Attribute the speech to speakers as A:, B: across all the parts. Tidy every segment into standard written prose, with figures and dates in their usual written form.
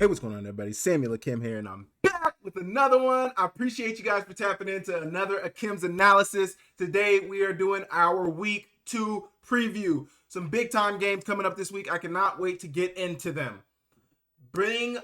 A: Hey, what's going on, everybody? Samuel Akem here, and I'm back with another one. I appreciate you guys for tapping into another Akem'S analysis. Today, we are doing our week 2 preview. Some big time games coming up this week. I cannot wait to get into them. Bling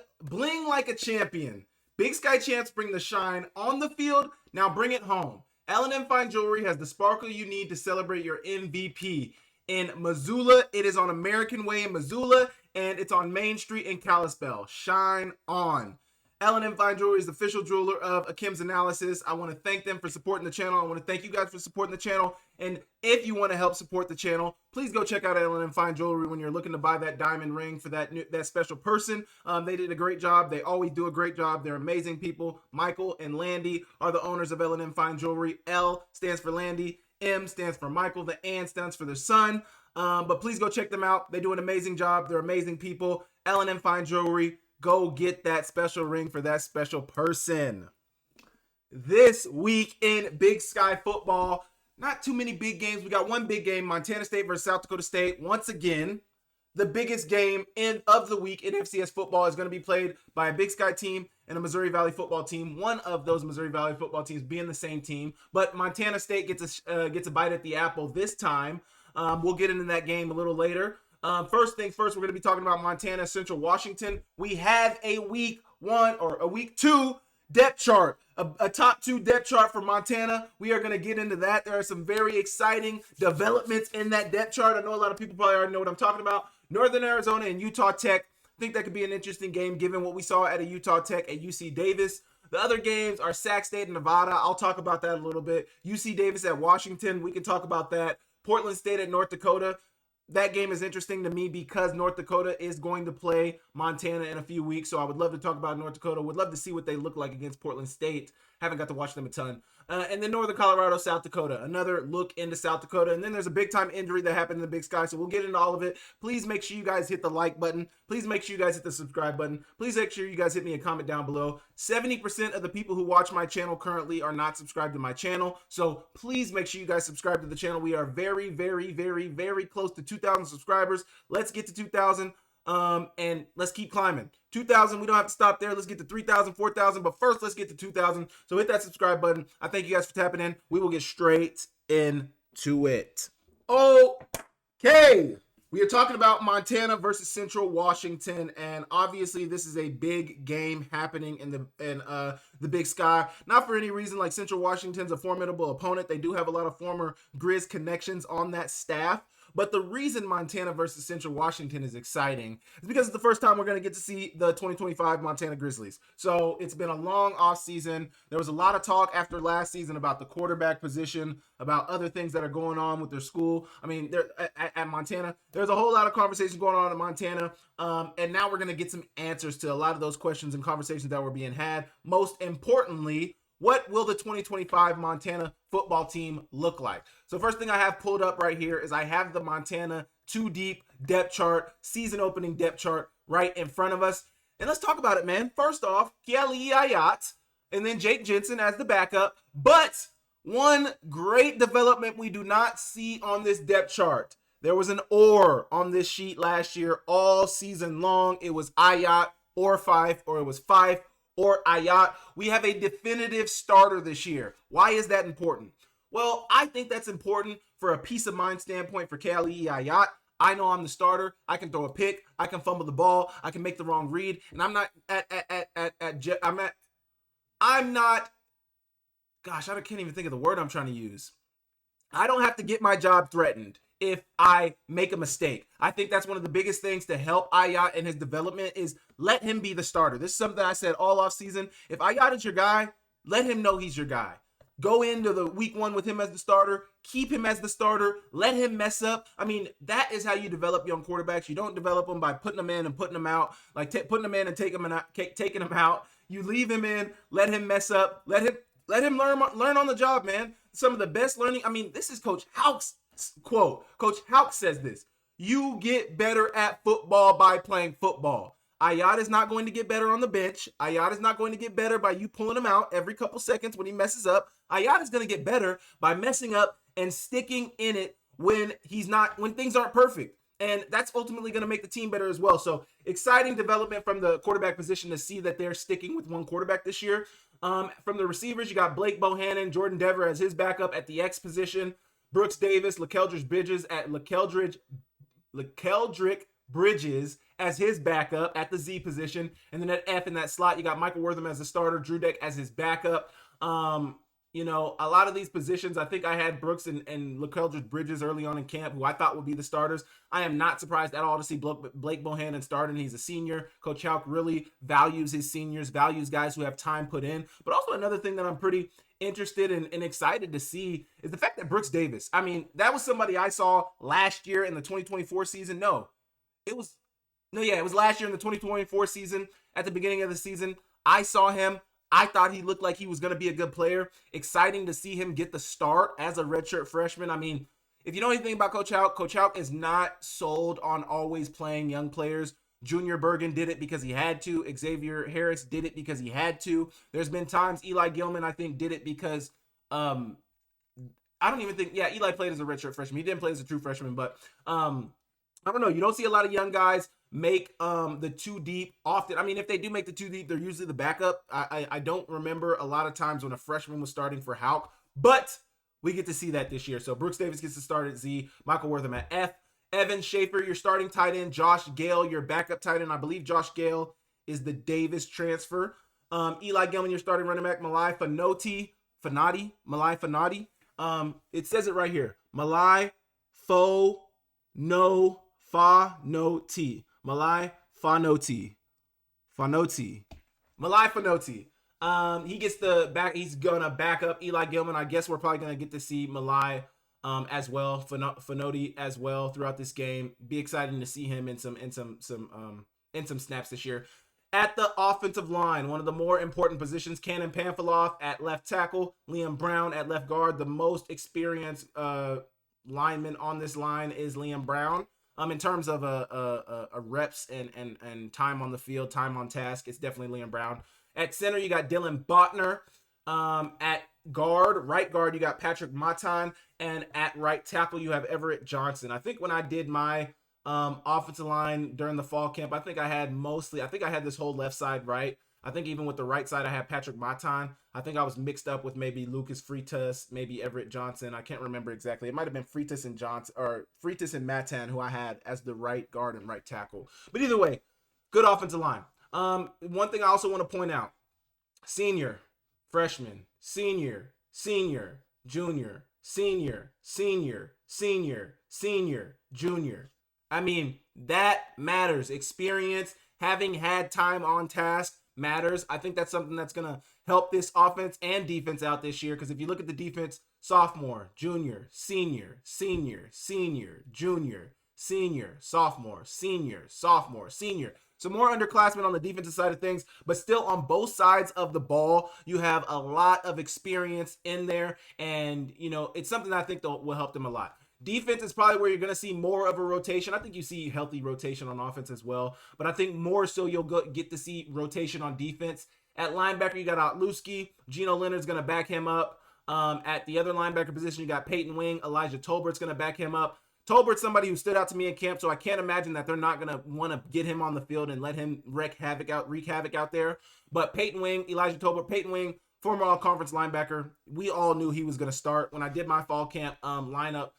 A: like a champion. Big Sky Champs bring the shine on the field. Now bring it home. L&M Fine Jewelry has the sparkle you need to celebrate your MVP. In Missoula, it is on American Way in Missoula, and it's on Main Street in Kalispell. Shine on. L&M Fine Jewelry is the official jeweler of Akem'S Analysis. I want to thank them for supporting the channel. I want to thank you guys for supporting the channel. And if you want to help support the channel, please go check out L&M Fine Jewelry when you're looking to buy that diamond ring for that special person. They did a great job. They always do a great job. They're amazing people. Michael and Landy are the owners of L&M Fine Jewelry. L stands for Landy. M stands for Michael. The N stands for their son. But please go check them out. They do an amazing job. They're amazing people. L&M Fine Jewelry. Go get that special ring for that special person. This week in Big Sky football, not too many big games. We got one big game, Montana State versus South Dakota State. Once again, the biggest game of the week in FCS football is going to be played by a Big Sky team and a Missouri Valley football team. One of those Missouri Valley football teams being the same team, but Montana State gets a bite at the apple this time. We'll get into that game a little later. First things first, we're going to be talking about Montana Central Washington. We have a week 1 or a week 2 depth chart, a top 2 depth chart for Montana. We are going to get into that. There are some very exciting developments in that depth chart. I know a lot of people probably already know what I'm talking about. Northern Arizona and Utah Tech. I think that could be an interesting game given what we saw at a Utah Tech at UC Davis. The other games are Sac State and Nevada. I'll talk about that a little bit. UC Davis at Washington. We can talk about that. Portland State at North Dakota. That game is interesting to me because North Dakota is going to play Montana in a few weeks. So I would love to talk about North Dakota. Would love to see what they look like against Portland State. Haven't got to watch them a ton. And then Northern Colorado, South Dakota. Another look into South Dakota. And then there's a big time injury that happened in the Big Sky. So we'll get into all of it. Please make sure you guys hit the like button. Please make sure you guys hit the subscribe button. Please make sure you guys hit me a comment down below. 70% of the people who watch my channel currently are not subscribed to my channel. So please make sure you guys subscribe to the channel. We are very, very, very, very close to 2,000 subscribers. Let's get to 2,000. And let's keep climbing. 2,000, we don't have to stop there. Let's get to 3,000, 4,000, but first let's get to 2,000. So hit that subscribe button. I thank you guys for tapping in. We will get straight into it. Okay. We are talking about Montana versus Central Washington, and obviously this is a big game happening in the Big Sky. Not for any reason like Central Washington's a formidable opponent. They do have a lot of former Grizz connections on that staff. But the reason Montana versus Central Washington is exciting is because it's the first time we're going to get to see the 2025 Montana Grizzlies. So it's been a long offseason. There was a lot of talk after last season about the quarterback position, about other things that are going on with their school. I mean, at Montana, there's a whole lot of conversations going on in Montana. And now we're going to get some answers to a lot of those questions and conversations that were being had. Most importantly, what will the 2025 Montana football team look like? So first thing I have pulled up right here is I have the Montana 2 deep depth chart, season opening depth chart right in front of us. And let's talk about it, man. First off, Kiali Ayat and then Jake Jensen as the backup. But one great development we do not see on this depth chart. There was an or on this sheet last year all season long. It was Ayat or Fife, or it was Fife or Ayat. We have a definitive starter this year. Why is that important? Well, I think that's important for a peace of mind standpoint for Kiali Ayat. I know I'm the starter. I can throw a pick. I can fumble the ball. I can make the wrong read. And I'm not gosh, I can't even think of the word I'm trying to use. I don't have to get my job threatened if I make a mistake. I think that's one of the biggest things to help Ayat in his development is let him be the starter. This is something I said all off season. If Ayat is your guy, let him know he's your guy. Go into the week 1 with him as the starter. Keep him as the starter. Let him mess up. I mean, that is how you develop young quarterbacks. You don't develop them by putting them in and putting them out, like putting them in and taking them out. You leave him in, let him mess up, let him learn on the job, man. Some of the best learning. I mean, this is Coach Houck's quote. Coach Houck says this: "You get better at football by playing football." Ayat is not going to get better on the bench. Ayat is not going to get better by you pulling him out every couple seconds when he messes up. Ayat is going to get better by messing up and sticking in it when things aren't perfect. And that's ultimately going to make the team better as well. So exciting development from the quarterback position to see that they're sticking with one quarterback this year. From the receivers, you got Blake Bohannon, Jordan Dever as his backup at the X position, Brooks Davis, LaKeldrick Bridges as his backup at the Z position. And then at F in that slot, you got Michael Wortham as the starter, Drew Deck as his backup. A lot of these positions, I think I had Brooks and LaKeldrick Bridges early on in camp, who I thought would be the starters. I am not surprised at all to see Blake Bohannon starting. He's a senior. Coach Houck really values his seniors, values guys who have time put in. But also another thing that I'm pretty interested and excited to see is the fact that Brooks Davis, I mean, that was somebody I saw last year in the 2024 season. It was last year in the 2024 season. At the beginning of the season, I saw him. I thought he looked like he was going to be a good player. Exciting to see him get the start as a redshirt freshman. I mean, if you know anything about Coach Houck is not sold on always playing young players. Junior Bergen did it because he had to. Xavier Harris did it because he had to. There's been times Eli Gilman, I think, did it because I don't even think, Eli played as a redshirt freshman. He didn't play as a true freshman, but I don't know. You don't see a lot of young guys make the two deep often. I mean, if they do make the two deep, they're usually the backup. I don't remember a lot of times when a freshman was starting for Houck, but we get to see that this year. So Brooks Davis gets to start at Z, Michael Wortham at F, Evan Schaefer, your starting tight end, Josh Gale, your backup tight end. I believe Josh Gale is the Davis transfer. Eli Gilman, your starting running back, Malai Fonoti. It says it right here. Malai Fonoti. He gets the back. He's gonna back up Eli Gilman. I guess we're probably gonna get to see Malai as well, Fonoti as well throughout this game. Be exciting to see him in some snaps this year. At the offensive line, one of the more important positions, Cannon Pamphilov at left tackle, Liam Brown at left guard. The most experienced lineman on this line is Liam Brown. In terms of a reps and time on the field, time on task, it's definitely Liam Brown. At center, you got Dylan Botner. At right guard, you got Patrick Matan. And at right tackle, you have Everett Johnson. I think when I did my offensive line during the fall camp, I think I had this whole left side right. I think even with the right side, I had Patrick Matan. I think I was mixed up with maybe Lucas Freitas, maybe Everett Johnson. I can't remember exactly. It might have been Freitas and Matan who I had as the right guard and right tackle. But either way, good offensive line. One thing I also want to point out: senior, freshman, senior, junior, senior, junior. I mean, that matters. Experience, having had time on task matters. I think that's something that's going to help this offense and defense out this year, because if you look at the defense, sophomore, junior, senior, junior, senior, sophomore, senior. So more underclassmen on the defensive side of things, but still on both sides of the ball, you have a lot of experience in there, and it's something that I think will help them a lot. Defense is probably where you're going to see more of a rotation. I think you see healthy rotation on offense as well, but I think more so you'll get to see rotation on defense. At linebacker, you got Otluski. Geno Leonard's going to back him up. At the other linebacker position, you got Peyton Wing. Elijah Tolbert's going to back him up. Tolbert's somebody who stood out to me in camp, so I can't imagine that they're not going to want to get him on the field and let him wreak havoc out there. But Peyton Wing, Elijah Tolbert, Peyton Wing, former all-conference linebacker. We all knew he was going to start. When I did my fall camp lineup,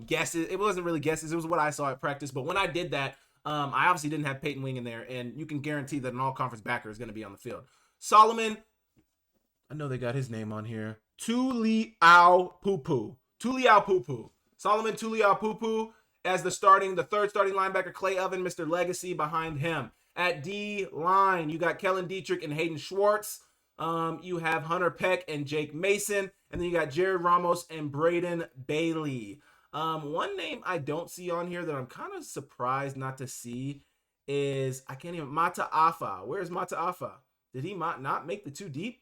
A: guesses. It wasn't really guesses. It was what I saw at practice. But when I did that, I obviously didn't have Peyton Wing in there, and you can guarantee that an all-conference backer is going to be on the field. Solomon, I know they got his name on here. Tuliaupupu. Solomon Tuliaupupu as the third starting linebacker. Clay Oven, Mr. Legacy, behind him. At D line, you got Kellen Dietrich and Hayden Schwartz. You have Hunter Peck and Jake Mason, and then you got Jared Ramos and Braden Bailey. One name I don't see on here that I'm kind of surprised not to see is Mata Afa. Where's Mata Afa? Did he not make the two deep?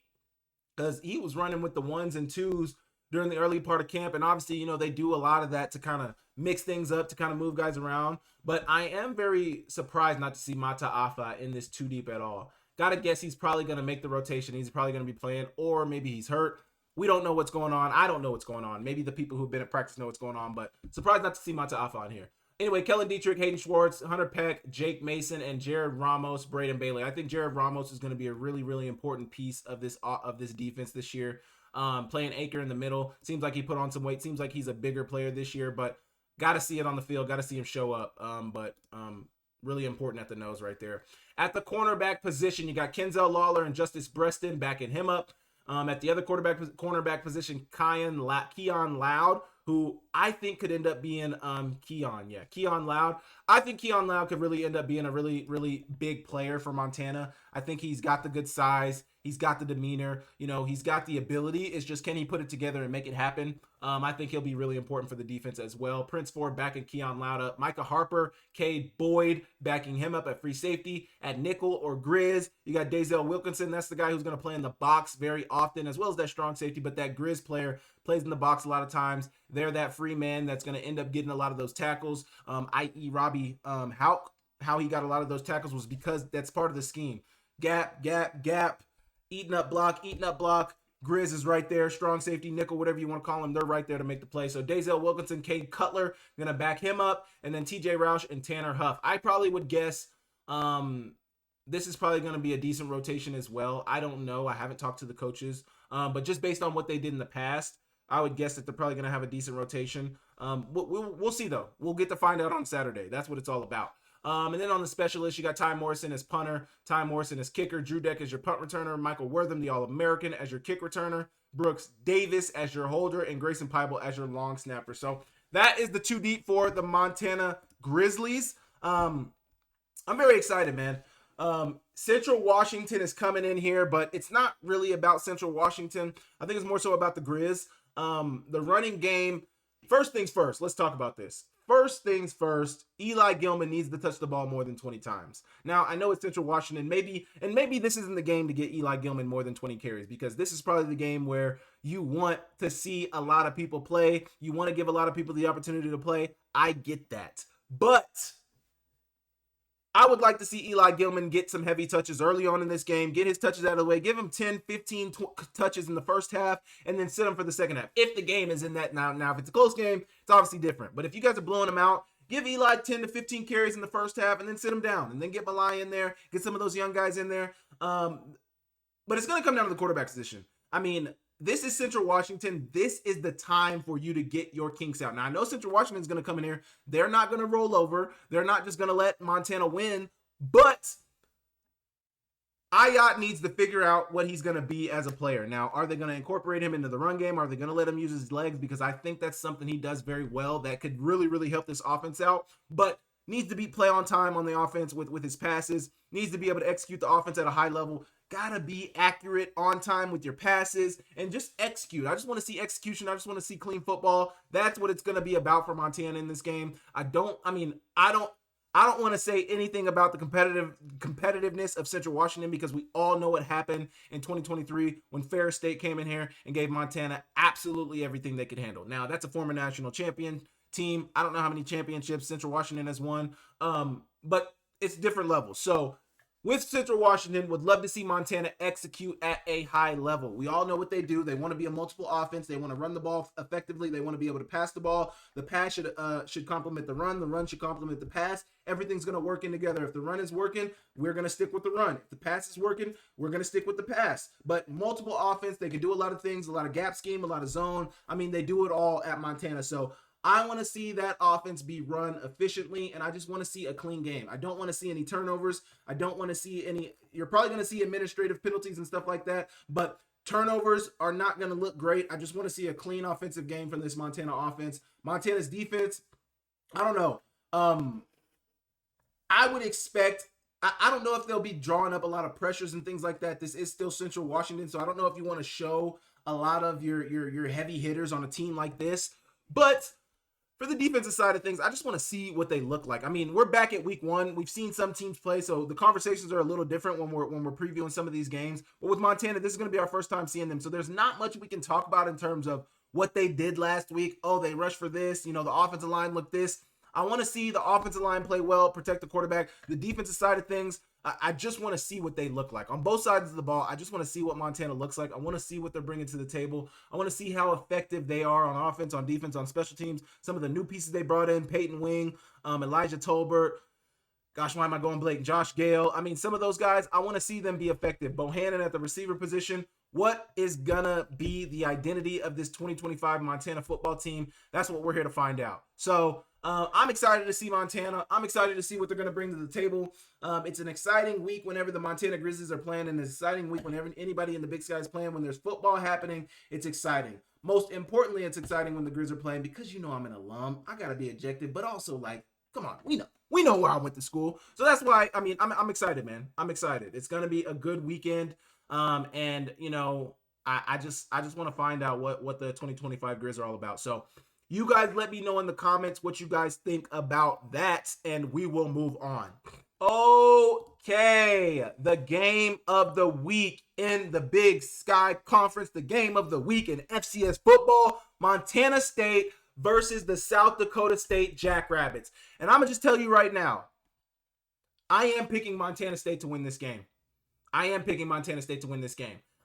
A: Because he was running with the ones and twos during the early part of camp, and obviously, they do a lot of that to kind of mix things up, to kind of move guys around. But I am very surprised not to see Mata Afa in this two deep at all. Gotta guess he's probably going to make the rotation. He's probably going to be playing, or maybe he's hurt. We don't know what's going on. I don't know what's going on. Maybe the people who've been at practice know what's going on, but surprised not to see Mata Afa on here. Anyway, Kellen Dietrich, Hayden Schwartz, Hunter Peck, Jake Mason, and Jared Ramos, Braden Bailey. I think Jared Ramos is going to be a really, really important piece of this defense this year. Playing anchor in the middle. Seems like he put on some weight. Seems like he's a bigger player this year, but got to see it on the field. Got to see him show up. But really important at the nose right there. At the cornerback position, you got Kenzel Lawler and Justice Breston backing him up. At the other cornerback position, Keon Loud, who I think could end up being Keon Loud. I think Keon Loud could really end up being a really, really big player for Montana. I think he's got the good size. He's got the demeanor. He's got the ability. It's just, can he put it together and make it happen? I think he'll be really important for the defense as well. Prince Ford backing Keon Loud up. Micah Harper, Cade Boyd backing him up at free safety. At nickel or Grizz, you got Dazel Wilkinson. That's the guy who's going to play in the box very often, as well as that strong safety. But that Grizz player plays in the box a lot of times. They're that free man that's going to end up getting a lot of those tackles, i.e. Robbie Houck. How he got a lot of those tackles was because that's part of the scheme. Gap. Eating up block. Grizz is right there. Strong safety, nickel, whatever you want to call them. They're right there to make the play. So Dazel Wilkinson, Cade Cutler, going to back him up. And then TJ Roush and Tanner Huff. I probably would guess this is probably going to be a decent rotation as well. I don't know. I haven't talked to the coaches. But just based on what they did in the past, I would guess that they're probably going to have a decent rotation. We'll see, though. We'll get to find out on Saturday. That's what it's all about. And then on the specialist, you got Ty Morrison as punter, Ty Morrison as kicker, Drew Deck as your punt returner, Michael Wortham, the All-American, as your kick returner, Brooks Davis as your holder, and Grayson Peibel as your long snapper. So that is the 2 deep for the Montana Grizzlies. I'm very excited, man. Central Washington is coming in here, but it's not really about Central Washington. I think it's more so about the Grizz. The running game, first things first, let's talk about this. First things first, Eli Gilman needs to touch the ball more than 20 times. Now, I know it's Central Washington, maybe this isn't the game to get Eli Gilman more than 20 carries, because this is probably the game where you want to see a lot of people play. You want to give a lot of people the opportunity to play. I get that. But I would like to see Eli Gilman get some heavy touches early on in this game, get his touches out of the way, give him 10, 15 touches in the first half, and then sit him for the second half. If the game is in that now, if it's a close game, it's obviously different. But if you guys are blowing him out, give Eli 10 to 15 carries in the first half, and then sit him down, and then get Malai in there, get some of those young guys in there. But it's going to come down to the quarterback position. I mean, this is Central Washington. This is the time for you to get your kinks out. Now, I know Central Washington is going to come in here. They're not going to roll over. They're not just going to let Montana win. But Ayat needs to figure out what he's going to be as a player. Now, are they going to incorporate him into the run game? Are they going to let him use his legs? Because I think that's something he does very well that could really, really help this offense out. But needs to be play on time on the offense with his passes. Needs to be able to execute the offense at a high level. Gotta be accurate on time with your passes and just execute. I just want to see execution. I just want to see clean football. That's what it's going to be about for Montana in this game. I don't want to say anything about the competitiveness of Central Washington, because we all know what happened in 2023 when Ferris State came in here and gave Montana absolutely everything they could handle. Now, that's a former national champion team. I don't know how many championships Central Washington has won, but it's different levels. So with Central Washington, would love to see Montana execute at a high level. We all know what they do. They want to be a multiple offense. They want to run the ball effectively. They want to be able to pass the ball. The pass should complement the run. The run should complement the pass. Everything's going to work in together. If the run is working, we're going to stick with the run. If the pass is working, we're going to stick with the pass. But multiple offense, they can do a lot of things, a lot of gap scheme, a lot of zone. I mean, they do it all at Montana. So I want to see that offense be run efficiently, and I just want to see a clean game. I don't want to see any turnovers. I don't want to see any – you're probably going to see administrative penalties and stuff like that, but turnovers are not going to look great. I just want to see a clean offensive game from this Montana offense. Montana's defense, I don't know. I would expect – I don't know if they'll be drawing up a lot of pressures and things like that. This is still Central Washington, so I don't know if you want to show a lot of your heavy hitters on a team like this, but – for the defensive side of things, I just want to see what they look like. I mean, we're back at week 1. We've seen some teams play, so the conversations are a little different when we're previewing some of these games. But with Montana, this is going to be our first time seeing them. So there's not much we can talk about in terms of what they did last week. Oh, they rushed for this. You know, the offensive line looked this. I want to see the offensive line play well, protect the quarterback. The defensive side of things, I just want to see what they look like on both sides of the ball. I just want to see what Montana looks like. I want to see what they're bringing to the table. I want to see how effective they are on offense, on defense, on special teams. Some of the new pieces they brought in, Peyton Wing, Elijah Tolbert. Gosh, why am I going Blake? Josh Gale. I mean, some of those guys, I want to see them be effective. Bohannon at the receiver position. What is going to be the identity of this 2025 Montana football team? That's what we're here to find out. So I'm excited to see Montana. I'm excited to see what they're going to bring to the table. It's an exciting week whenever the Montana Grizzlies are playing, and an exciting week whenever anybody in the Big Sky is playing. When there's football happening, it's exciting. Most importantly, it's exciting when the Grizz are playing because you know I'm an alum. I got to be ejected, but also, like, come on, we know where I went to school. So that's why, I mean, I'm excited, man. I'm excited. It's going to be a good weekend. And you know, I just want to find out what the 2025 Grizz are all about. So you guys let me know in the comments what you guys think about that, and we will move on. Okay, the game of the week in the Big Sky Conference, the game of the week in FCS football, Montana State versus the South Dakota State Jackrabbits. And I'm going to just tell you right now, I am picking Montana State to win this game.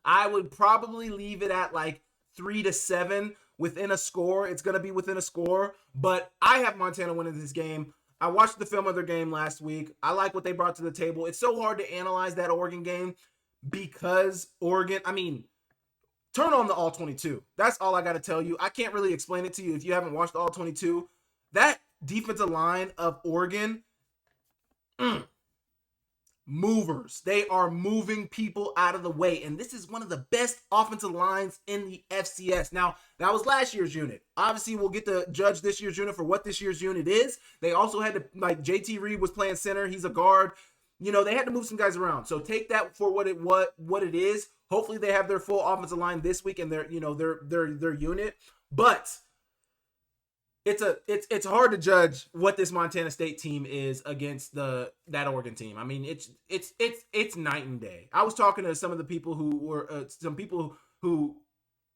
A: I would probably leave it at like 3-7 within a score. It's going to be within a score, but I have Montana winning this game. I watched the film of their game last week. I like what they brought to the table. It's so hard to analyze that Oregon game because Oregon, I mean, turn on the All 22. That's all I got to tell you. I can't really explain it to you if you haven't watched the All 22. That defensive line of Oregon, movers. They are moving people out of the way. And this is one of the best offensive lines in the FCS. Now, that was last year's unit. Obviously, we'll get to judge this year's unit for what this year's unit is. They also had to, like, JT Reed was playing center. He's a guard. You know, they had to move some guys around. So take that for what it is. Hopefully they have their full offensive line this week and their unit. But it's hard to judge what this Montana State team is against that Oregon team. I mean, it's night and day. I was talking to some of the people who were some people who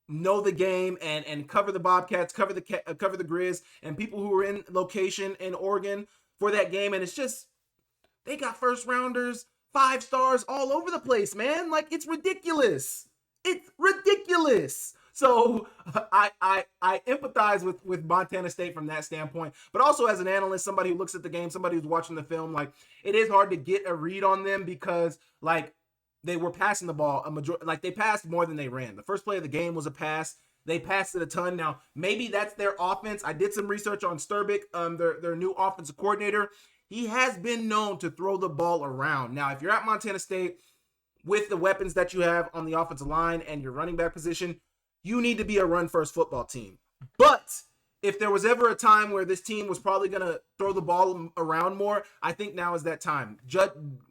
A: know the game and cover the Bobcats, cover the Grizz, and people who were in location in Oregon for that game, and it's just they got first rounders, 5 stars all over the place, man. Like, it's ridiculous. It's ridiculous. So I empathize with Montana State from that standpoint, but also as an analyst, somebody who looks at the game, somebody who's watching the film, like, it is hard to get a read on them because, like, they were passing the ball like they passed more than they ran. The first play of the game was a pass. They passed it a ton. Now, maybe that's their offense. I did some research on Sturbick, their new offensive coordinator. He has been known to throw the ball around. Now, if you're at Montana State with the weapons that you have on the offensive line and your running back position, you need to be a run-first football team. But if there was ever a time where this team was probably going to throw the ball around more, I think now is that time.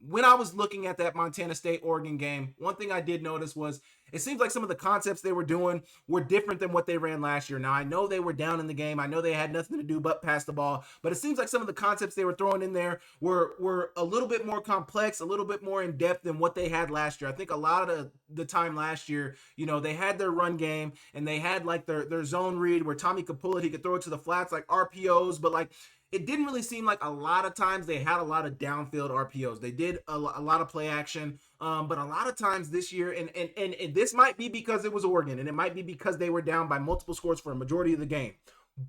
A: When I was looking at that Montana State-Oregon game, one thing I did notice was it seems like some of the concepts they were doing were different than what they ran last year. Now, I know they were down in the game. I know they had nothing to do but pass the ball. But it seems like some of the concepts they were throwing in there were a little bit more complex, a little bit more in-depth than what they had last year. I think a lot of the time last year, you know, they had their run game, and they had, like, their zone read where Tommy could pull it. He could throw it to the flats like RPOs, but, like, it didn't really seem like a lot of times they had a lot of downfield RPOs. They did a lot of play action, but a lot of times this year, and this might be because it was Oregon, and it might be because they were down by multiple scores for a majority of the game.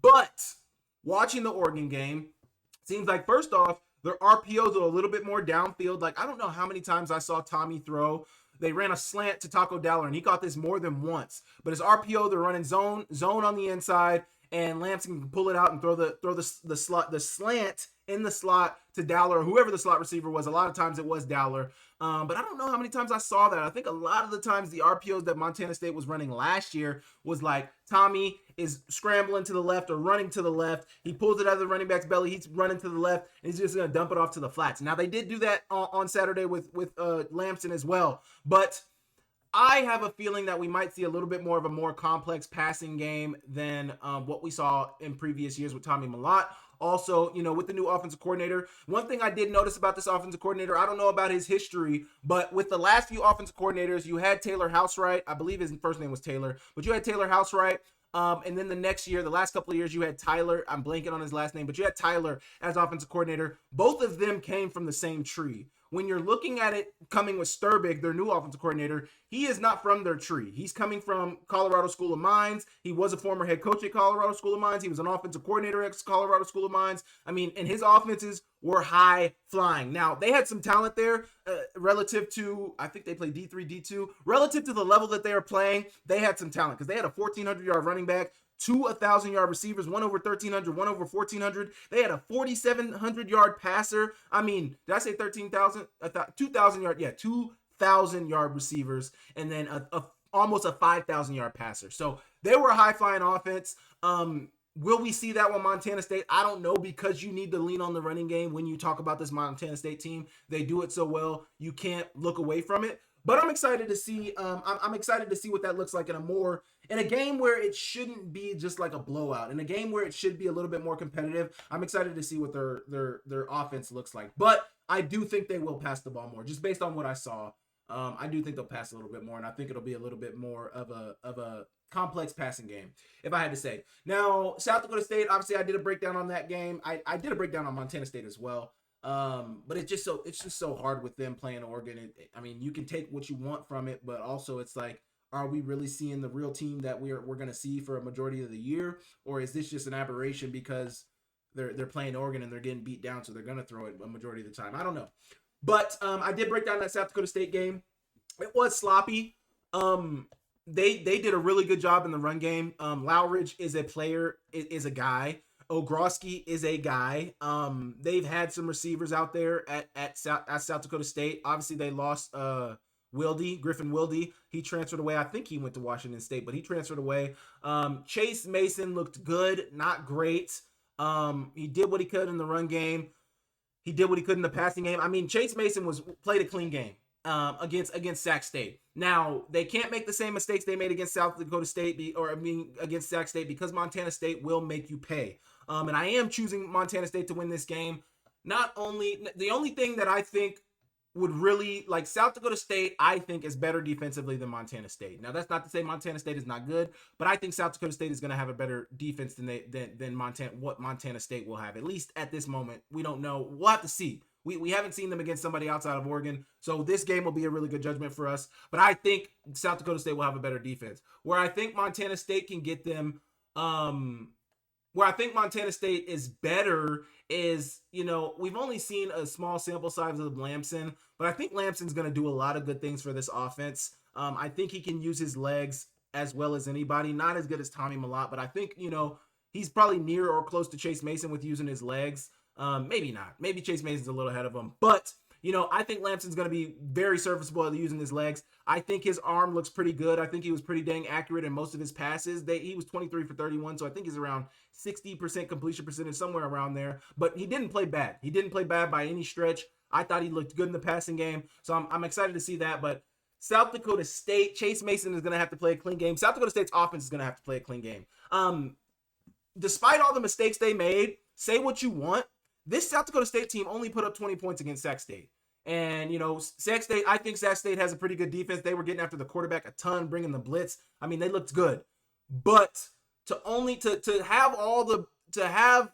A: But watching the Oregon game, seems like, first off, their RPOs are a little bit more downfield. Like, I don't know how many times I saw Tommy throw. They ran a slant to Taco Dowler, and he caught this more than once. But his RPO, they're running zone on the inside, and Lampson can pull it out and throw the slant in the slot to Dowler, or whoever the slot receiver was. A lot of times it was Dowler. But I don't know how many times I saw that. I think a lot of the times the RPOs that Montana State was running last year was like Tommy is scrambling to the left or running to the left. He pulls it out of the running back's belly. He's running to the left, and he's just going to dump it off to the flats. Now, they did do that on Saturday with Lampson as well. But I have a feeling that we might see a little bit more of a more complex passing game than what we saw in previous years with Tommy Mellott. Also, you know, with the new offensive coordinator, one thing I did notice about this offensive coordinator, I don't know about his history, but with the last few offensive coordinators, you had Taylor Housewright. I believe his first name was Taylor, but you had Taylor Housewright. And then the next year, the last couple of years, you had Tyler. I'm blanking on his last name, but you had Tyler as offensive coordinator. Both of them came from the same tree. when you're looking at it coming with Sturbig, their new offensive coordinator, he is not from their tree. He's coming from Colorado School of Mines. He was a former head coach at Colorado School of Mines. He was an offensive coordinator at Colorado School of Mines. I mean, and his offenses were high flying. Now, they had some talent there relative to, I think they played D3, D2. Relative to the level that they are playing, they had some talent because they had a 1,400-yard running back, 2 1,000-yard receivers, one over 1,300, one over 1,400. They had a 4,700-yard passer. I mean, did I say 13,000? 2,000 yard, yeah, 2,000-yard receivers, and then almost a 5,000-yard passer. So they were a high-flying offense. Will we see that with Montana State? I don't know, because you need to lean on the running game when you talk about this Montana State team. They do it so well, you can't look away from it. But I'm excited to see. I'm excited to see what that looks like in a game where it shouldn't be just like a blowout. In a game where it should be a little bit more competitive. I'm excited to see what their offense looks like. But I do think they will pass the ball more, just based on what I saw. I do think they'll pass a little bit more, and I think it'll be a little bit more of a complex passing game, if I had to say. Now, South Dakota State, obviously, I did a breakdown on that game. I did a breakdown on Montana State as well. But it's just so hard with them playing Oregon. I mean, you can take what you want from it, but also it's like, are we really seeing the real team that we're going to see for a majority of the year, or is this just an aberration because they're playing Oregon and they're getting beat down, so they're going to throw it a majority of the time? I don't know. But I did break down that South Dakota State game. It was sloppy. They did a really good job in the run game. Lowridge is a player, is a guy. Ogroski is a guy. They've had some receivers out there at South Dakota State. Obviously, they lost Griffin Wilde. He transferred away. I think he went to Washington State, but he transferred away. Chase Mason looked good, not great. He did what he could in the run game. He did what he could in the passing game. I mean, Chase Mason played a clean game against Sac State. Now, they can't make the same mistakes they made against South Dakota State against Sac State, because Montana State will make you pay. And I am choosing Montana State to win this game. The only thing that I think would really, like, South Dakota State, I think, is better defensively than Montana State. Now, that's not to say Montana State is not good, but I think South Dakota State is going to have a better defense than Montana State will have. At least at this moment, we don't know. We'll have to see. We haven't seen them against somebody outside of Oregon, so this game will be a really good judgment for us. But I think South Dakota State will have a better defense. Where I think Montana State can get them, where I think Montana State is better is, we've only seen a small sample size of Lamson, but I think Lamson's going to do a lot of good things for this offense. I think he can use his legs as well as anybody. Not as good as Tommy Mellott, but I think, he's probably near or close to Chase Mason with using his legs. Maybe not. Maybe Chase Mason's a little ahead of him. But, I think Lamson's going to be very serviceable at using his legs. I think his arm looks pretty good. I think he was pretty dang accurate in most of his passes. He was 23 for 31, so I think he's around 60% completion percentage, somewhere around there. But he didn't play bad. He didn't play bad by any stretch. I thought he looked good in the passing game. So I'm excited to see that. But South Dakota State, Chase Mason is going to have to play a clean game. South Dakota State's offense is going to have to play a clean game. Despite all the mistakes they made, say what you want, this South Dakota State team only put up 20 points against Sac State. And, Sac State, I think Sac State has a pretty good defense. They were getting after the quarterback a ton, bringing the blitz. I mean, they looked good. But to have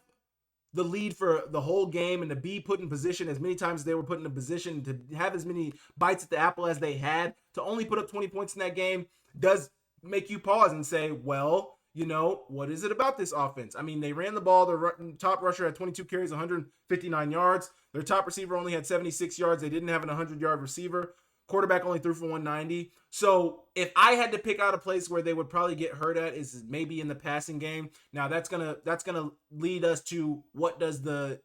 A: the lead for the whole game and to be put in position as many times as they were put in a position, to have as many bites at the apple as they had, to only put up 20 points in that game does make you pause and say, well, what is it about this offense? I mean, they ran the ball. Their top rusher had 22 carries, 159 yards. Their top receiver only had 76 yards. They didn't have an 100-yard receiver. Quarterback only threw for 190. So if I had to pick out a place where they would probably get hurt at, is maybe in the passing game. Now that's gonna lead us to, what does the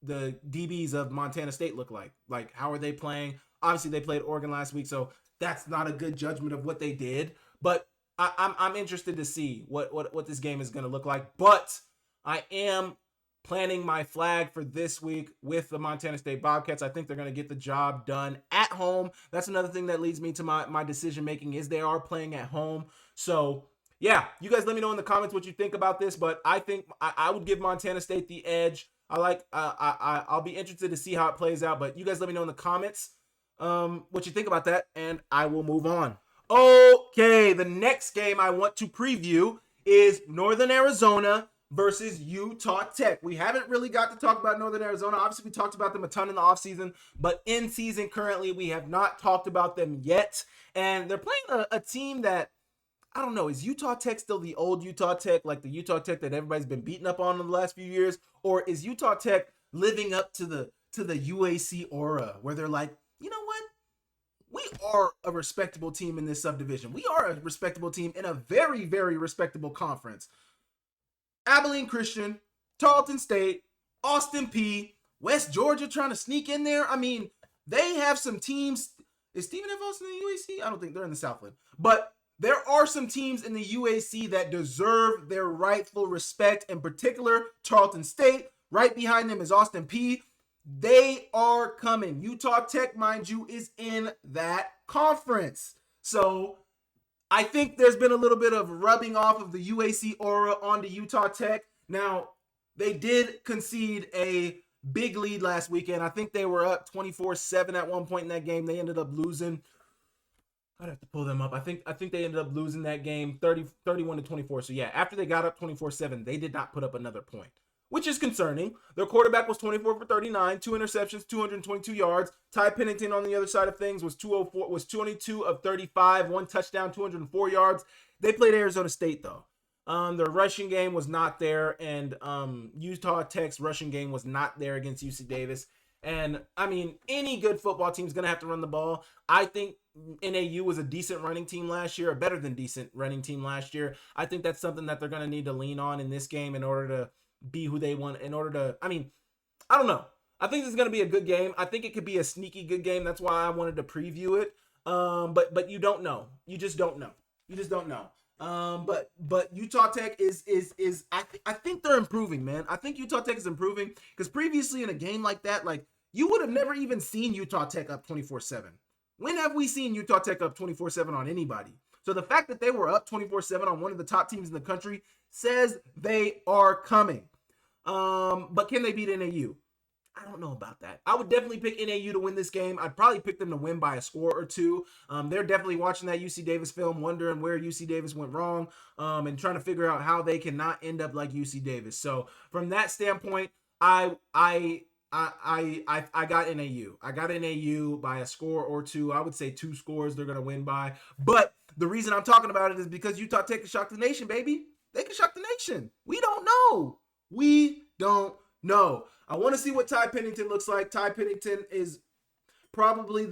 A: DBs of Montana State look like? Like, how are they playing? Obviously, they played Oregon last week, so that's not a good judgment of what they did. But I'm interested to see what this game is going to look like. But I am planning my flag for this week with the Montana State Bobcats. I think they're going to get the job done at home. That's another thing that leads me to my decision making, is they are playing at home. So yeah, you guys let me know in the comments what you think about this. But I think I would give Montana State the edge. I'll be interested to see how it plays out. But you guys let me know in the comments what you think about that, and I will move on. Okay, the next game I want to preview is Northern Arizona versus Utah Tech. We haven't really got to talk about Northern Arizona. Obviously, we talked about them a ton in the offseason, but in season currently, we have not talked about them yet. And they're playing a team that, I don't know, is Utah Tech still the old Utah Tech, like the Utah Tech that everybody's been beating up on in the last few years? Or is Utah Tech living up to the UAC aura where they're like, you know what? We are a respectable team in this subdivision. We are a respectable team in a very, very respectable conference. Abilene Christian, Tarleton State, Austin Peay, West Georgia trying to sneak in there. I mean, they have some teams. Is Stephen F. Austin in the UAC? I don't think they're in the Southland. But there are some teams in the UAC that deserve their rightful respect. In particular, Tarleton State. Right behind them is Austin Peay. They are coming. Utah Tech, mind you, is in that conference. So I think there's been a little bit of rubbing off of the UAC aura onto Utah Tech. Now, they did concede a big lead last weekend. I think they were up 24-7 at one point in that game. They ended up losing. I'd have to pull them up. I think they ended up losing that game 31-24. So yeah, after they got up 24-7, they did not put up another point, which is concerning. Their quarterback was 24 for 39, 2 interceptions, 222 yards. Ty Pennington on the other side of things was 22 of 35, 1 touchdown, 204 yards. They played Arizona State though. Their rushing game was not there, and Utah Tech's rushing game was not there against UC Davis. And I mean, any good football team is going to have to run the ball. I think NAU was a decent running team last year, a better than decent running team last year. I think that's something that they're going to need to lean on in this game in order to be who they want, in order to, I mean, I don't know. I think this is going to be a good game. I think it could be a sneaky good game. That's why I wanted to preview it. But you don't know. You just don't know. You just don't know. But Utah Tech is I think they're improving, man. I think Utah Tech is improving because previously in a game like that, like you would have never even seen Utah Tech up 24-7. When have we seen Utah Tech up 24-7 on anybody? So the fact that they were up 24-7 on one of the top teams in the country says they are coming. But can they beat NAU? I don't know about that. I would definitely pick NAU to win this game. I'd probably pick them to win by a score or two. They're definitely watching that UC Davis film, wondering where UC Davis went wrong, and trying to figure out how they cannot end up like UC Davis. So from that standpoint, I got NAU. I got NAU by a score or two. I would say 2 scores they're gonna win by. But the reason I'm talking about it is because Utah Tech can shock the nation, baby. They can shock the nation. We don't know. We don't know. I want to see what Ty Pennington looks like. Ty Pennington is probably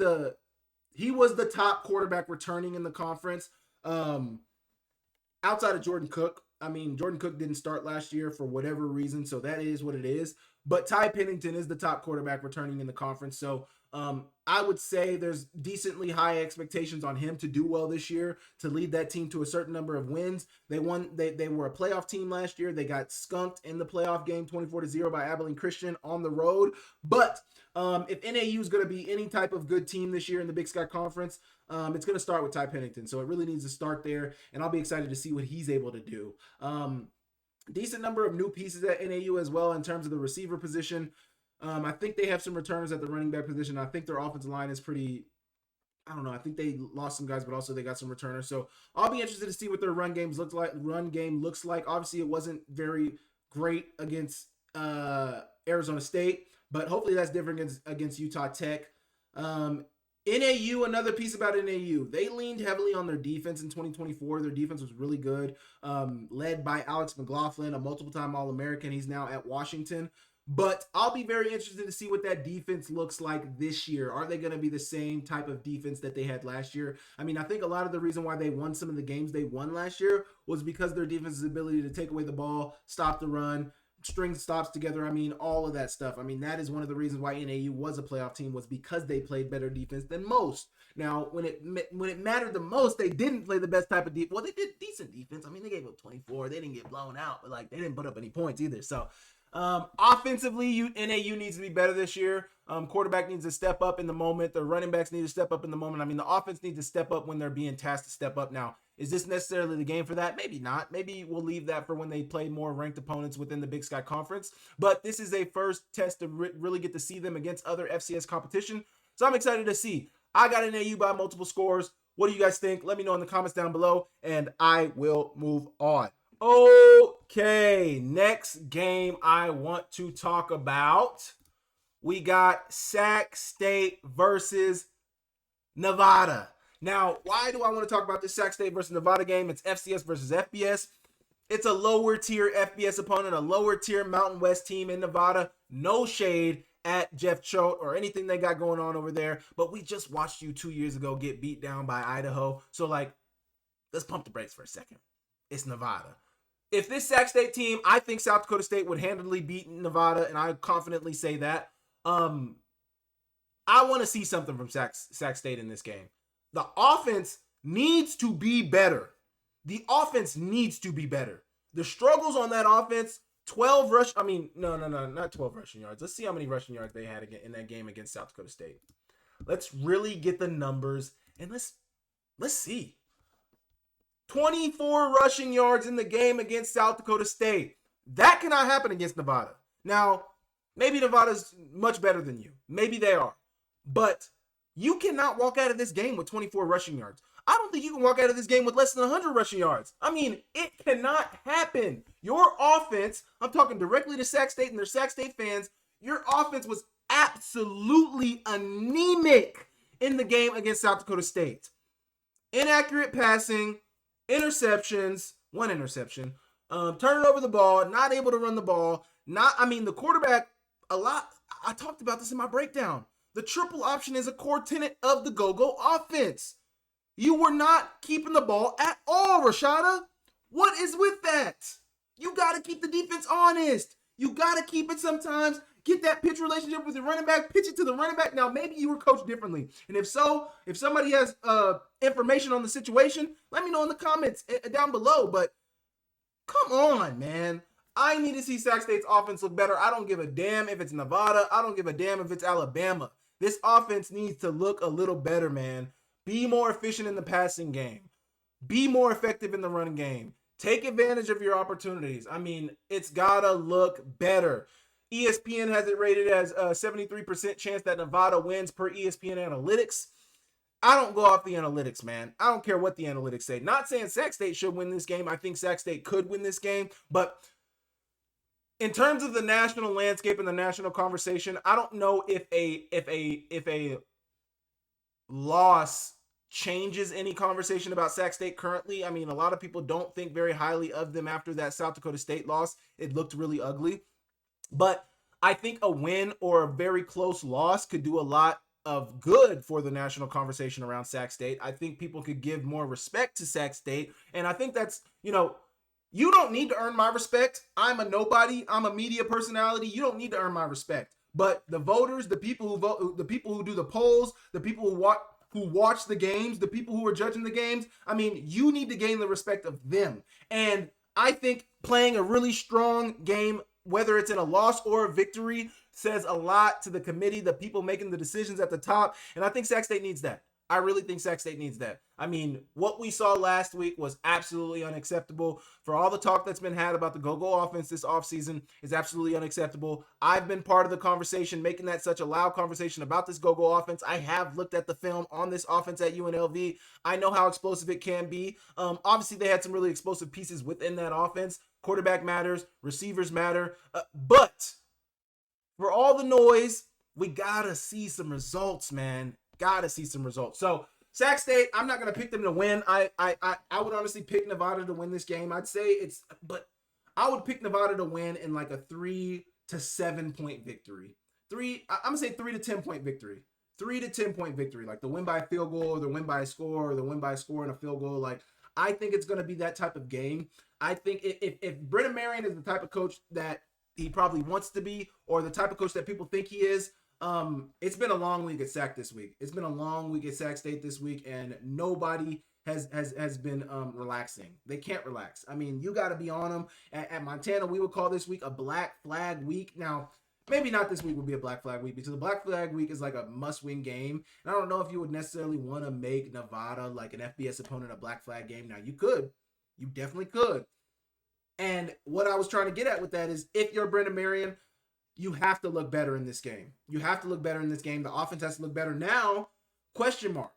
A: he was the top quarterback returning in the conference. Outside of Jordan Cook. I mean, Jordan Cook didn't start last year for whatever reason, so that is what it is. But Ty Pennington is the top quarterback returning in the conference. So I would say there's decently high expectations on him to do well this year, to lead that team to a certain number of wins. They were a playoff team last year. They got skunked in the playoff game 24-0 by Abilene Christian on the road. But if NAU is going to be any type of good team this year in the Big Sky Conference, it's going to start with Ty Pennington. So it really needs to start there, and I'll be excited to see what he's able to do. Decent number of new pieces at NAU as well in terms of the receiver position. I think they have some returners at the running back position. I think their offensive line is pretty, I don't know. I think they lost some guys, but also they got some returners. So I'll be interested to see what their run game looks like. Obviously, it wasn't very great against Arizona State, but hopefully that's different against Utah Tech. NAU, another piece about NAU, they leaned heavily on their defense in 2024. Their defense was really good, led by Alex McLaughlin, a multiple-time All-American. He's now at Washington. But I'll be very interested to see what that defense looks like this year. Are they going to be the same type of defense that they had last year? I mean, I think a lot of the reason why they won some of the games they won last year was because their defense's ability to take away the ball, stop the run, string stops together. I mean, all of that stuff. I mean, that is one of the reasons why NAU was a playoff team, was because they played better defense than most. Now, when it mattered the most, they didn't play the best type of defense. Well, they did decent defense. I mean, they gave up 24. They didn't get blown out, but like they didn't put up any points either. So offensively, NAU needs to be better this year. Quarterback needs to step up in the moment. The running backs need to step up in the moment. I mean, the offense needs to step up when they're being tasked to step up. Now, is this necessarily the game for that? Maybe not. Maybe we'll leave that for when they play more ranked opponents within the Big Sky Conference. But this is a first test to really get to see them against other FCS competition. So I'm excited to see. I got NAU by multiple scores. What do you guys think? Let me know in the comments down below, and I will move on. Okay, next game I want to talk about. We got Sac State versus Nevada. Now, why do I want to talk about this Sac State versus Nevada game? It's FCS versus FBS. It's a lower tier FBS opponent, a lower tier Mountain West team in Nevada. No shade at Jeff Choate or anything they got going on over there. But we just watched you 2 years ago get beat down by Idaho. So, like, let's pump the brakes for a second. It's Nevada. If this Sac State team, I think South Dakota State would handily beat Nevada, and I confidently say that. I want to see something from Sac State in this game. The offense needs to be better. The offense needs to be better. The struggles on that offense, 12 rush, I mean, no, not 12 rushing yards. Let's see how many rushing yards they had in that game against South Dakota State. Let's really get the numbers, and let's see. 24 rushing yards in the game against South Dakota State. That cannot happen against Nevada. Now, maybe Nevada's much better than you. Maybe they are. But you cannot walk out of this game with 24 rushing yards. I don't think you can walk out of this game with less than 100 rushing yards. I mean, it cannot happen. Your offense, I'm talking directly to Sac State and their Sac State fans, your offense was absolutely anemic in the game against South Dakota State. Inaccurate passing, interceptions, one interception, turning over the ball, not able to run the ball. The quarterback, I talked about this in my breakdown. The triple option is a core tenet of the go-go offense. You were not keeping the ball at all, Rashada. What is with that? You got to keep the defense honest. You got to keep it sometimes. Get that pitch relationship with the running back. Pitch it to the running back. Now, maybe you were coached differently. And if so, if somebody has information on the situation, let me know in the comments down below. But come on, man. I need to see Sac State's offense look better. I don't give a damn if it's Nevada. I don't give a damn if it's Alabama. This offense needs to look a little better, man. Be more efficient in the passing game. Be more effective in the running game. Take advantage of your opportunities. I mean, it's got to look better. ESPN has it rated as a 73% chance that Nevada wins per ESPN analytics. I don't go off the analytics, man. I don't care what the analytics say. Not saying Sac State should win this game. I think Sac State could win this game. But in terms of the national landscape and the national conversation, I don't know if a loss changes any conversation about Sac State currently. I mean, a lot of people don't think very highly of them after that South Dakota State loss. It looked really ugly. But I think a win or a very close loss could do a lot of good for the national conversation around Sac State. I think people could give more respect to Sac State. And I think that's, you don't need to earn my respect. I'm a nobody. I'm a media personality. You don't need to earn my respect. But the voters, the people who vote, the people who do the polls, the people who watch the games, the people who are judging the games, I mean, you need to gain the respect of them. And I think playing a really strong game, whether it's in a loss or a victory, says a lot to the committee, the people making the decisions at the top. And I think Sac State needs that. I really think Sac State needs that. I mean, what we saw last week was absolutely unacceptable. For all the talk that's been had about the go-go offense this offseason is absolutely unacceptable. I've been part of the conversation, making that such a loud conversation about this go-go offense. I have looked at the film on this offense at UNLV. I know how explosive it can be. Obviously, they had some really explosive pieces within that offense. Quarterback matters. Receivers matter. But for all the noise, we got to see some results, man. Gotta see some results. So Sac State, I'm not gonna pick them to win. I would honestly pick Nevada to win this game. But I would pick Nevada to win in like a 3 to 7 point victory. I'm gonna say 3 to 10 point victory. 3 to 10 point victory, like the win by a field goal, or the win by a score, or the win by a score and a field goal. Like, I think it's gonna be that type of game. I think if Brennan Marion is the type of coach that he probably wants to be, or the type of coach that people think he is, it's been a long week at Sac this week. It's been a long week at Sac State this week, and nobody has been relaxing. They can't relax. I mean, you got to be on them. At Montana, we would call this week a Black Flag week. Now, maybe not this week would be a Black Flag week, because the Black Flag week is like a must-win game. And I don't know if you would necessarily want to make Nevada, like an FBS opponent, a Black Flag game. Now, you could. You definitely could. And what I was trying to get at with that is, if you're Brendan Marion, you have to look better in this game. You have to look better in this game. The offense has to look better. Now, question mark.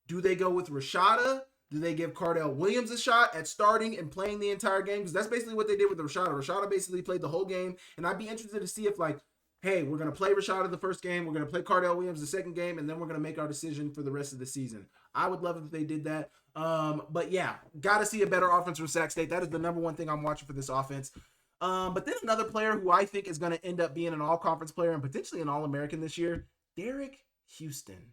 A: Do they go with Rashada? Do they give Cardell Williams a shot at starting and playing the entire game? Because that's basically what they did with Rashada. Rashada basically played the whole game, and I'd be interested to see if, like, hey, we're going to play Rashada the first game, we're going to play Cardell Williams the second game, and then we're going to make our decision for the rest of the season. I would love if they did that. But yeah, got to see a better offense from Sac State. That is the number one thing I'm watching for this offense. But then another player who I think is going to end up being an all-conference player and potentially an All-American this year, Derek Houston.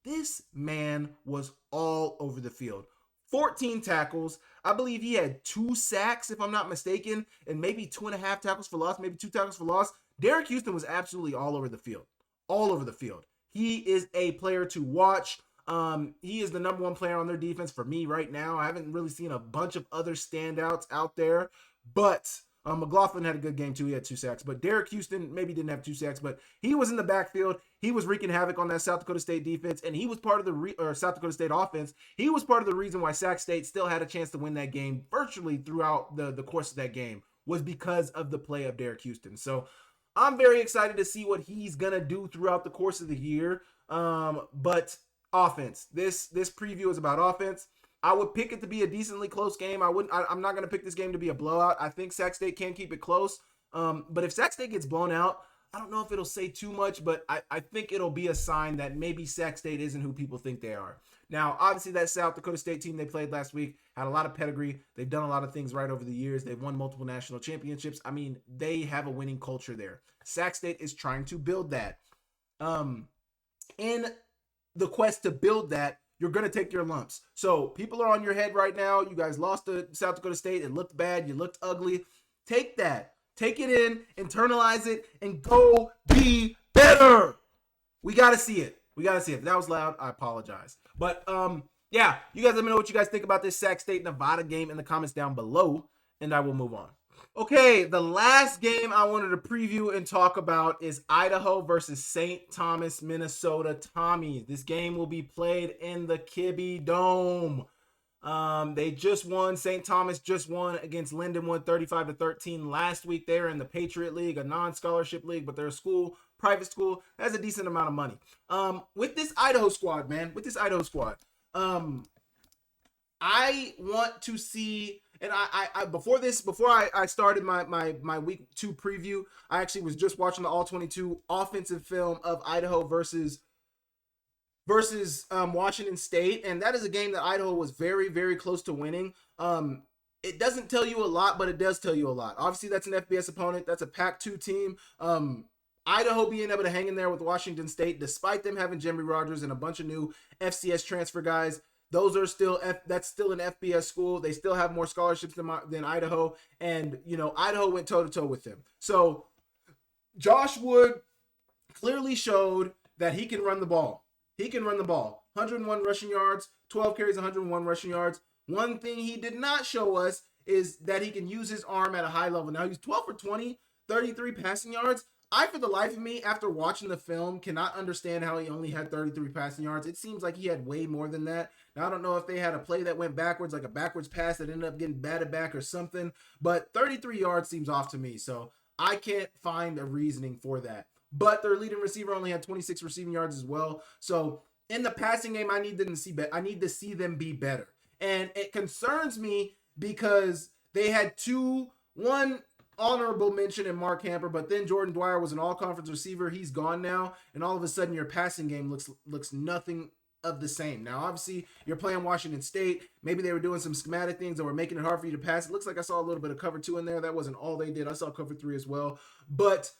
A: This man was all over the field. 14 tackles. I believe he had 2 sacks, if I'm not mistaken, and maybe 2.5 tackles for loss, maybe 2 tackles for loss. Derek Houston was absolutely all over the field. All over the field. He is a player to watch. He is the number one player on their defense for me right now. I haven't really seen a bunch of other standouts out there, but McLaughlin had a good game too. He had 2 sacks, but Derek Houston maybe didn't have 2 sacks, but he was in the backfield. He was wreaking havoc on that South Dakota State defense, and he was part of the South Dakota State offense. He was part of the reason why Sac State still had a chance to win that game virtually throughout the course of that game, was because of the play of Derek Houston. So I'm very excited to see what he's gonna do throughout the course of the year. But offense, this preview is about offense. I would pick it to be a decently close game. I'm not going to pick this game to be a blowout. I think Sac State can keep it close. But if Sac State gets blown out, I don't know if it'll say too much, but I think it'll be a sign that maybe Sac State isn't who people think they are. Now, obviously, that South Dakota State team they played last week had a lot of pedigree. They've done a lot of things right over the years. They've won multiple national championships. I mean, they have a winning culture there. Sac State is trying to build that. In the quest to build that, you're going to take your lumps. So people are on your head right now. You guys lost to South Dakota State. It looked bad. You looked ugly. Take that. Take it in, internalize it, and go be better. We got to see it. We got to see it. If that was loud, I apologize. But, yeah, you guys let me know what you guys think about this Sac State-Nevada game in the comments down below, and I will move on. Okay, the last game I wanted to preview and talk about is Idaho versus St. Thomas, Minnesota Tommies. This game will be played in the Kibbe Dome. They just won. St. Thomas just won against Lindenwood 35-13 last week. They're in the Patriot League, a non-scholarship league, but they're a school, private school. That's a decent amount of money. With this Idaho squad, man, I want to see. And before I started my week 2 preview, I actually was just watching the All-22 offensive film of Idaho versus Washington State, and that is a game that Idaho was very, very close to winning. It doesn't tell you a lot, but it does tell you a lot. Obviously, that's an FBS opponent. That's a Pac-2 team. Idaho being able to hang in there with Washington State, despite them having Jimmy Rogers and a bunch of new FCS transfer guys. Those are still that's still an FBS school. They still have more scholarships than Idaho, and Idaho went toe-to-toe with them. So Josh Wood clearly showed that he can run the ball. 101 rushing yards, 12 carries, 101 rushing yards. One thing he did not show us is that he can use his arm at a high level. Now he's 12 for 20, 33 passing yards. I, for the life of me, after watching the film, cannot understand how he only had 33 passing yards. It seems like he had way more than that. Now, I don't know if they had a play that went backwards, like a backwards pass that ended up getting batted back or something, but 33 yards seems off to me, so I can't find a reasoning for that. But their leading receiver only had 26 receiving yards as well. So in the passing game, I need to see them be better. And it concerns me because they had one honorable mention in Mark Hamper, but then Jordan Dwyer was an all-conference receiver. He's gone now, and all of a sudden your passing game looks nothing of the same. Now, obviously, you're playing Washington State. Maybe they were doing some schematic things that were making it hard for you to pass. It looks like I saw a little bit of cover 2 in there. That wasn't all they did. I saw cover 3 as well. But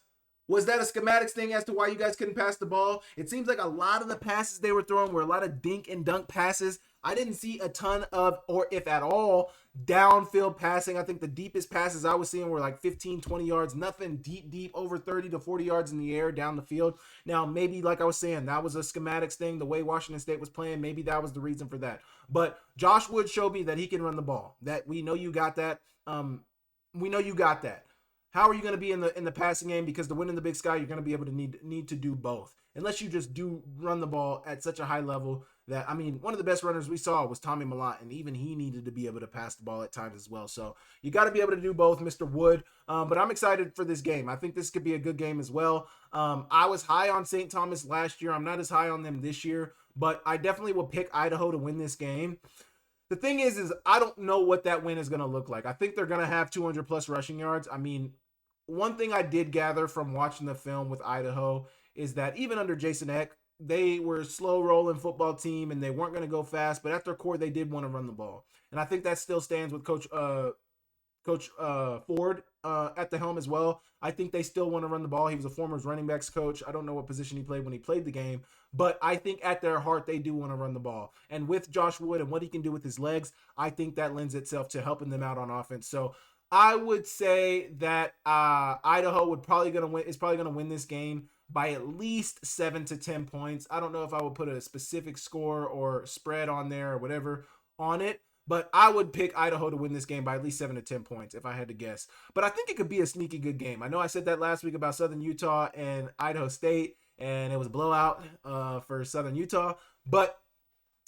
A: was that a schematics thing as to why you guys couldn't pass the ball? It seems like a lot of the passes they were throwing were a lot of dink and dunk passes. I didn't see a ton of, or if at all, downfield passing. I think the deepest passes I was seeing were like 15, 20 yards, nothing deep, over 30 to 40 yards in the air down the field. Now, maybe, like I was saying, that was a schematics thing, the way Washington State was playing. Maybe that was the reason for that. But Josh Wood showed me that he can run the ball. That we know you got that. How are you going to be in the passing game? Because to win in the Big Sky, you're going to be able to need to do both. Unless you just do run the ball at such a high level that, I mean, one of the best runners we saw was Tommy Malott, and even he needed to be able to pass the ball at times as well. So you got to be able to do both, Mr. Wood. But I'm excited for this game. I think this could be a good game as well. I was high on St. Thomas last year. I'm not as high on them this year, but I definitely will pick Idaho to win this game. the thing is I don't know what that win is going to look like. I think they're going to have 200 plus rushing yards. I mean, one thing I did gather from watching the film with Idaho is that even under Jason Eck, they were a slow rolling football team and they weren't going to go fast, but at their core, they did want to run the ball. And I think that still stands with Coach Ford at the helm as well. I think they still want to run the ball. He was a former running backs coach. I don't know what position he played when he played the game, but I think at their heart, they do want to run the ball. And with Josh Wood and what he can do with his legs, I think that lends itself to helping them out on offense. So I would say that Idaho is probably going to win this game by at least 7 to 10 points. I don't know if I would put a specific score or spread on there or whatever on it, but I would pick Idaho to win this game by at least 7 to 10 points if I had to guess. But I think it could be a sneaky good game. I know I said that last week about Southern Utah and Idaho State, and it was a blowout for Southern Utah. But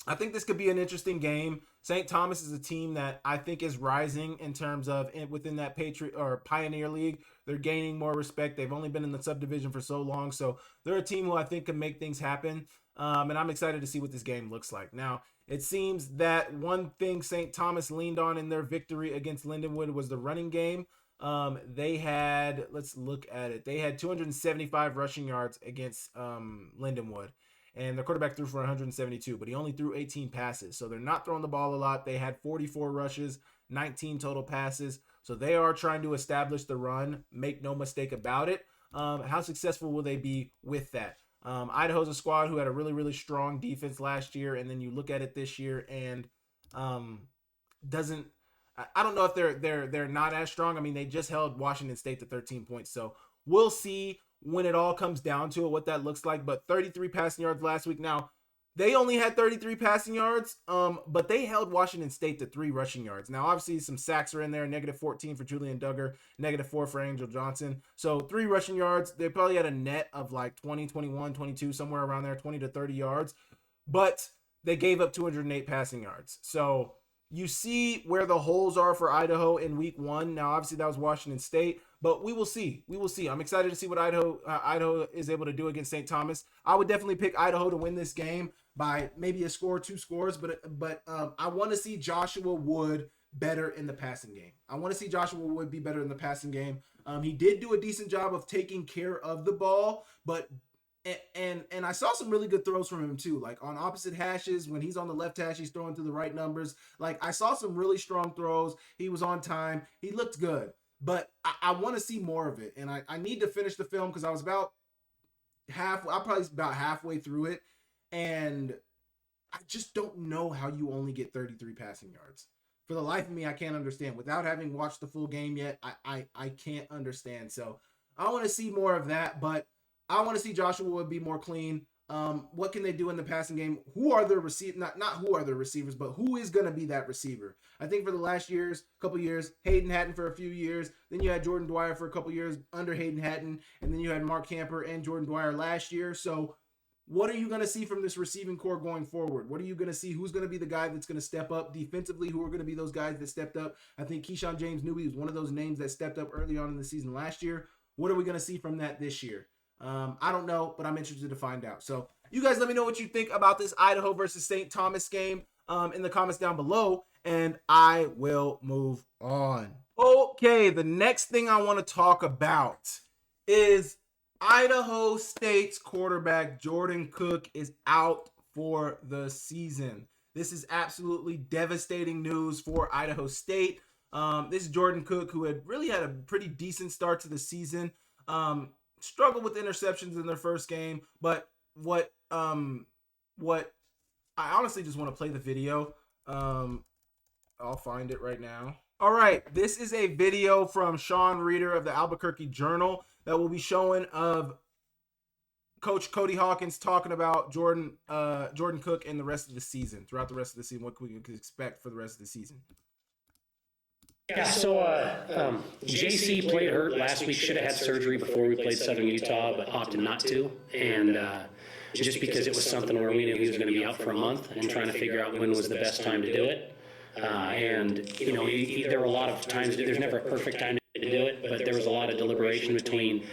A: I think this could be an interesting game. St. Thomas is a team that I think is rising in terms of within that Patriot or Pioneer League. They're gaining more respect. They've only been in the subdivision for so long. So they're a team who I think can make things happen. And I'm excited to see what this game looks like. Now, it seems that one thing St. Thomas leaned on in their victory against Lindenwood was the running game. They had, let's look at it. They had 275 rushing yards against Lindenwood. And their quarterback threw for 172, but he only threw 18 passes. So they're not throwing the ball a lot. They had 44 rushes, 19 total passes. So they are trying to establish the run. Make no mistake about it. How successful will they be with that? Idaho's a squad who had a really, really strong defense last year. And then you look at it this year and doesn't. I don't know if they're not as strong. I mean, they just held Washington State to 13 points. So we'll see when it all comes down to it, what that looks like. But 33 passing yards last week. Now, they only had 33 passing yards, but they held Washington State to 3 rushing yards. Now, obviously, some sacks are in there. -14 for Julian Duggar, -4 for Angel Johnson. So 3 rushing yards. They probably had a net of like 20, 21, 22, somewhere around there, 20 to 30 yards. But they gave up 208 passing yards. So you see where the holes are for Idaho in week 1. Now, obviously, that was Washington State, but we will see. We will see. I'm excited to see what Idaho is able to do against St. Thomas. I would definitely pick Idaho to win this game by maybe a score, 2 scores, but I want to see Joshua Wood better in the passing game. I want to see Joshua Wood be better in the passing game. He did do a decent job of taking care of the ball, but and I saw some really good throws from him too. Like on opposite hashes, when he's on the left hash, he's throwing through the right numbers. Like I saw some really strong throws. He was on time. He looked good. But I want to see more of it. And I need to finish the film because I was about halfway through it. And I just don't know how you only get 33 passing yards. For the life of me, I can't understand. Without having watched the full game yet, I can't understand. So I want to see more of that. But I want to see Joshua Wood be more clean. What can they do in the passing game? Who are their receivers? Not who are their receivers, but who is going to be that receiver? I think for the last couple years, Hayden Hatton for a few years. Then you had Jordan Dwyer for a couple years under Hayden Hatton. And then you had Mark Camper and Jordan Dwyer last year. So what are you going to see from this receiving core going forward? What are you going to see? Who's going to be the guy that's going to step up defensively? Who are going to be those guys that stepped up? I think Keyshawn James Newby was one of those names that stepped up early on in the season last year. What are we going to see from that this year? I don't know, but I'm interested to find out. So you guys let me know what you think about this Idaho versus St. Thomas game in the comments down below, and I will move on. Okay, the next thing I want to talk about is Idaho State's quarterback Jordan Cook is out for the season. This is absolutely devastating news for Idaho State. This is Jordan Cook, who had really had a pretty decent start to the season. Struggled with interceptions in their first game, but what I honestly just want to play the video. I'll find it right now. All right, this is a video from Sean Reeder of the Albuquerque Journal that will be showing of Coach Cody Hawkins talking about Jordan Cook and the rest of the season, throughout the rest of the season, what we can expect for the rest of the season.
B: Yeah, so JC played hurt last week, should have had surgery before we played Southern Utah, but opted not to. And just because it was something where we knew he was going to be out for a month and trying to figure out when was the best time to do it. And, you know, there were a lot of times, there's never a perfect time to to do it, but there was a lot of deliberation between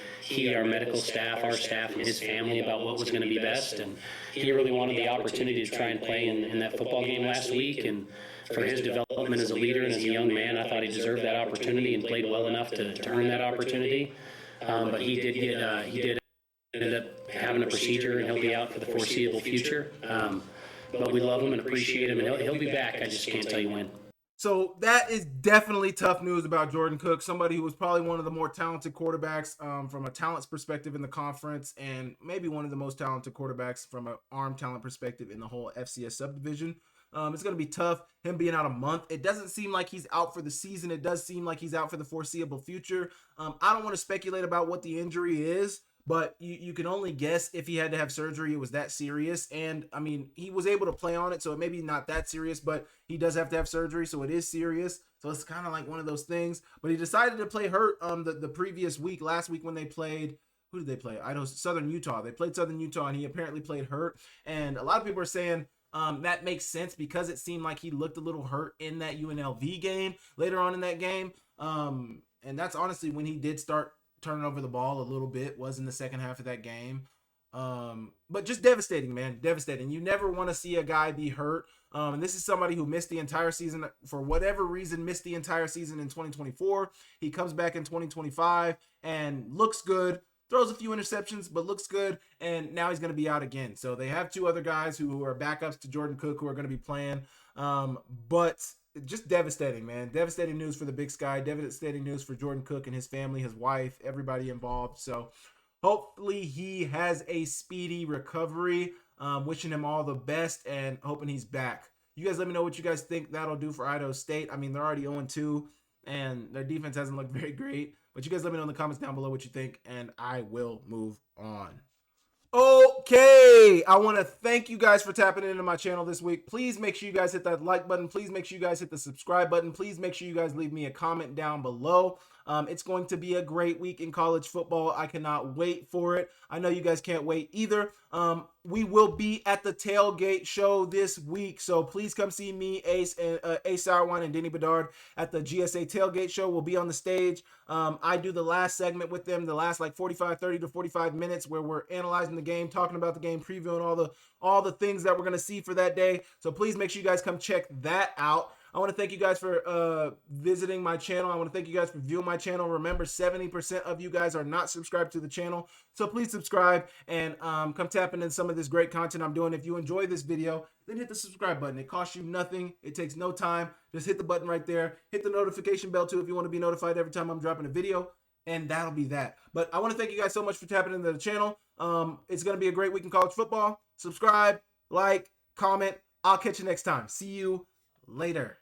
B: our medical staff, our staff, and his family about what was going to be best. And he really wanted the opportunity to try and play in that football game last week. And for his development as a leader and as a young man, I thought he deserved that opportunity and played well enough to earn that opportunity. But he did end up having a procedure, and he'll be out for the foreseeable future. But we love him and appreciate him, and he'll be back. I just can't tell you when.
A: So that is definitely tough news about Jordan Cook, somebody who was probably one of the more talented quarterbacks from a talents perspective in the conference, and maybe one of the most talented quarterbacks from an arm talent perspective in the whole FCS subdivision. It's going to be tough, him being out a month. It doesn't seem like he's out for the season. It does seem like he's out for the foreseeable future. I don't want to speculate about what the injury is, but you can only guess if he had to have surgery, it was that serious. And, I mean, he was able to play on it, so it may be not that serious, but he does have to have surgery, so it is serious. So it's kind of like one of those things. But he decided to play hurt the previous week, last week when they played. Who did they play? Idaho, Southern Utah. They played Southern Utah, and he apparently played hurt. And a lot of people are saying that makes sense because it seemed like he looked a little hurt in that UNLV game, later on in that game. And that's honestly when he did start turning over the ball a little bit, was in the second half of that game. But just devastating, man. Devastating. You never want to see a guy be hurt. And this is somebody who missed the entire season, for whatever reason, missed the entire season in 2024. He comes back in 2025 and looks good, throws a few interceptions, but looks good. And now he's going to be out again. So they have two other guys who are backups to Jordan Cook who are going to be playing. But just devastating, man. Devastating news for the Big Sky. Devastating news for Jordan Cook and his family, his wife, everybody involved. So hopefully he has a speedy recovery. Wishing him all the best and hoping he's back. You guys let me know what you guys think that'll do for Idaho State. I mean, they're already 0-2, and their defense hasn't looked very great. But you guys let me know in the comments down below what you think, and I will move on. Okay, I want to thank you guys for tapping into my channel this week. Please make sure you guys hit that like button. Please make sure you guys hit the subscribe button. Please make sure you guys leave me a comment down below. It's going to be a great week in college football. I cannot wait for it. I know you guys can't wait either. We will be at the tailgate show this week, so please come see me, Ace Sourwine, and Denny Bedard at the GSA tailgate show. We'll be on the stage. I do the last segment with them, the last like 30 to 45 minutes where we're analyzing the game, talking about the game, previewing all the things that we're going to see for that day. So please make sure you guys come check that out. I want to thank you guys for visiting my channel. I want to thank you guys for viewing my channel. Remember, 70% of you guys are not subscribed to the channel. So please subscribe and come tap into some of this great content I'm doing. If you enjoy this video, then hit the subscribe button. It costs you nothing. It takes no time. Just hit the button right there. Hit the notification bell too if you want to be notified every time I'm dropping a video. And that'll be that. But I want to thank you guys so much for tapping into the channel. It's going to be a great week in college football. Subscribe, like, comment. I'll catch you next time. See you later.